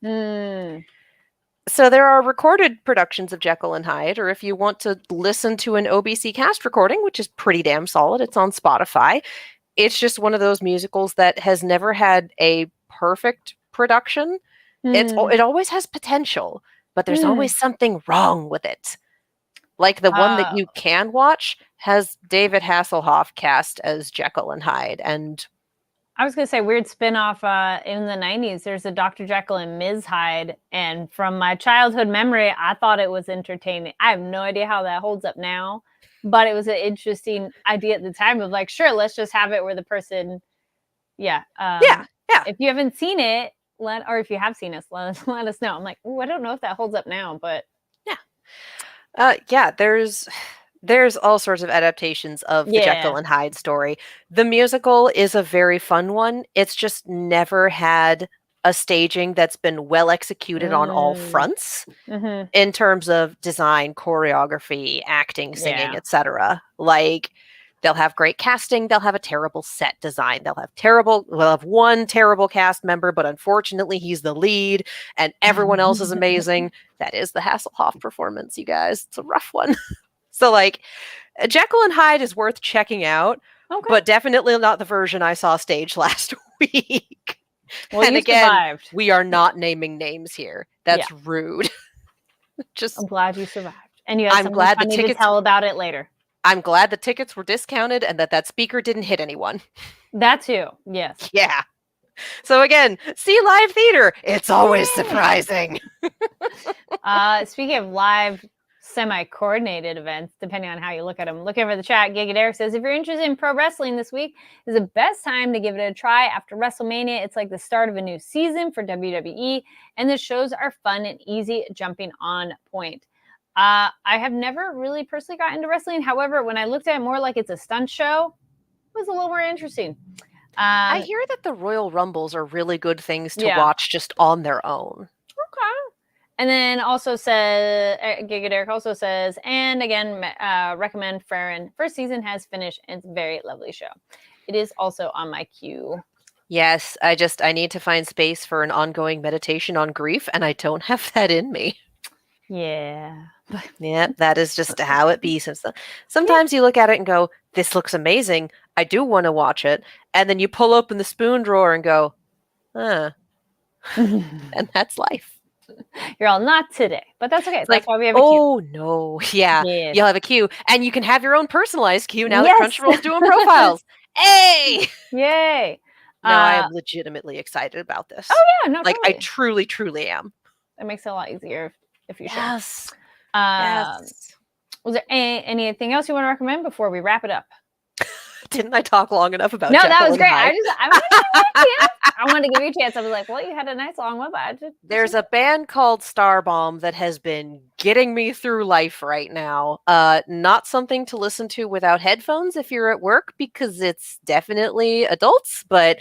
So there are recorded productions of Jekyll and Hyde, or if you want to listen to an OBC cast recording, which is pretty damn solid, it's on Spotify. It's just one of those musicals that has never had a perfect production. It always has potential, but there's always something wrong with it. Like the one that you can watch has David Hasselhoff cast as Jekyll and Hyde. And I was going to say, weird spinoff in the 90s. There's a Dr. Jekyll and Ms. Hyde. And from my childhood memory, I thought it was entertaining. I have no idea how that holds up now. But it was an interesting idea at the time of like, sure, let's just have it where the person, If you haven't seen it, or if you have seen us, let us know. I'm like, I don't know if that holds up now, but there's all sorts of adaptations of the Jekyll and Hyde story. The musical is a very fun one. It's just never had a staging that's been well executed on all fronts in terms of design, choreography, acting, singing, etc. Like, They'll have great casting. They'll have a terrible set design. We'll have one terrible cast member, but unfortunately he's the lead and everyone else is amazing. That is the Hasselhoff performance, you guys. It's a rough one. So like Jekyll and Hyde is worth checking out, Okay. but definitely not the version I saw staged last week. Well, and you again, survived. we are not naming names here. That's rude. I'm glad you survived. And you have I'm something glad the funny to tickets- tell about it later. I'm glad the tickets were discounted and that speaker didn't hit anyone. That too. Yes. Yeah. So again, see live theater. It's always Yay! surprising. Speaking of live semi-coordinated events, depending on how you look at them, looking over the chat, Giga Derek says, if you're interested in pro wrestling this week is the best time to give it a try. After WrestleMania, it's like the start of a new season for WWE, and the shows are fun and easy jumping on point. I have never really personally got into wrestling. However, when I looked at it more like it's a stunt show, it was a little more interesting. I hear that the Royal Rumbles are really good things to Yeah. watch just on their own. Okay. And then also says, Giga Derek also says, and again, recommend Farron. First season has finished, and it's a very lovely show. It is also on my queue. Yes, I need to find space for an ongoing meditation on grief, and I don't have that in me. Yeah. Yeah, that is just how it be. Sometimes you look at it and go, this looks amazing. I do want to watch it. And then you pull open the spoon drawer and go, huh. And that's life. You're all not today, but that's okay. That's like, why we have a queue. Oh, no. Yeah. Yes. You'll have a queue. And you can have your own personalized queue now Yes. that Crunchyroll's doing profiles. Hey! Yay. No, I am legitimately excited about this. Oh, yeah. No, Like, totally. I truly, truly am. It makes it a lot easier if you show. Yes. Yes. Was there anything else you want to recommend before we wrap it up? Didn't I talk long enough about No, that Jekyll was and great. Hyde? I wanted to give you a chance. I was like, well, you had a nice long one, but There's a band called Starbomb that has been getting me through life right now. Not something to listen to without headphones if you're at work, because it's definitely adults, but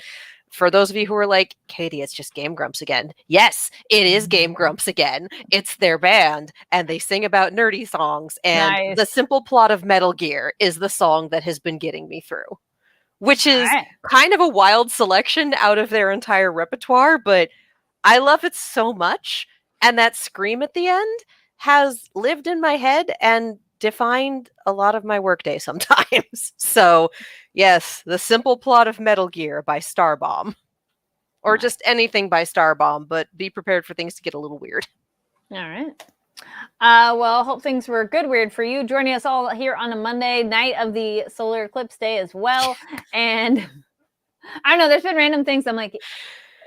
for those of you who are like, Katie, it's just Game Grumps again. Yes, it is Game Grumps again. It's their band, and they sing about nerdy songs. And Nice. The Simple Plot of Metal Gear is the song that has been getting me through, which is kind of a wild selection out of their entire repertoire, but I love it so much. And that scream at the end has lived in my head and defined a lot of my workday sometimes. So, yes, The Simple Plot of Metal Gear by Starbomb. Or just anything by Starbomb, but be prepared for things to get a little weird. All right. Well, hope things were good weird for you. Joining us all here on a Monday night of the solar eclipse day as well. And I don't know, there's been random things. I'm like,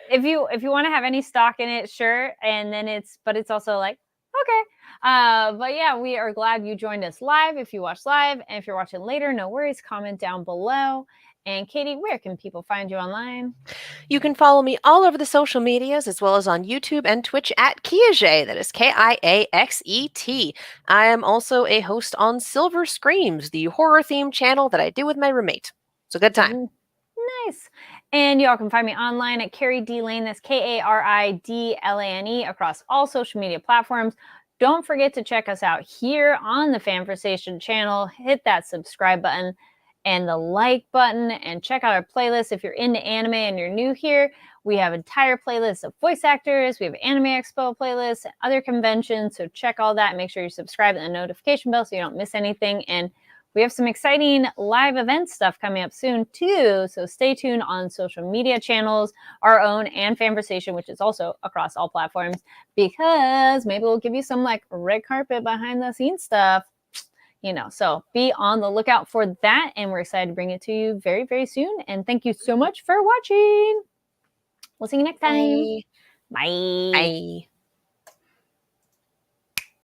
if you want to have any stock in it, sure. And then it's also like, okay. But yeah, we are glad you joined us live. If you watch live, and if you're watching later, no worries. Comment down below. And Katie, where can people find you online? You can follow me all over the social medias, as well as on YouTube and Twitch at Kiaxet. That is Kiaxet. I am also a host on Silver Screams, the horror-themed channel that I do with my roommate. It's a good time. Nice. And y'all can find me online at Carrie D Lane. That's KARIDLANE across all social media platforms. Don't forget to check us out here on the Fanversation channel. Hit that subscribe button and the like button, and check out our playlist. If you're into anime and you're new here, we have entire playlists of voice actors. We have Anime Expo playlists and other conventions. So check all that and make sure you subscribe and the notification bell so you don't miss anything. And we have some exciting live event stuff coming up soon too. So stay tuned on social media channels, our own and Fanversation, which is also across all platforms, because maybe we'll give you some like red carpet behind the scenes stuff, so be on the lookout for that. And we're excited to bring it to you very, very soon. And thank you so much for watching. We'll see you next time. Bye. Bye. Bye.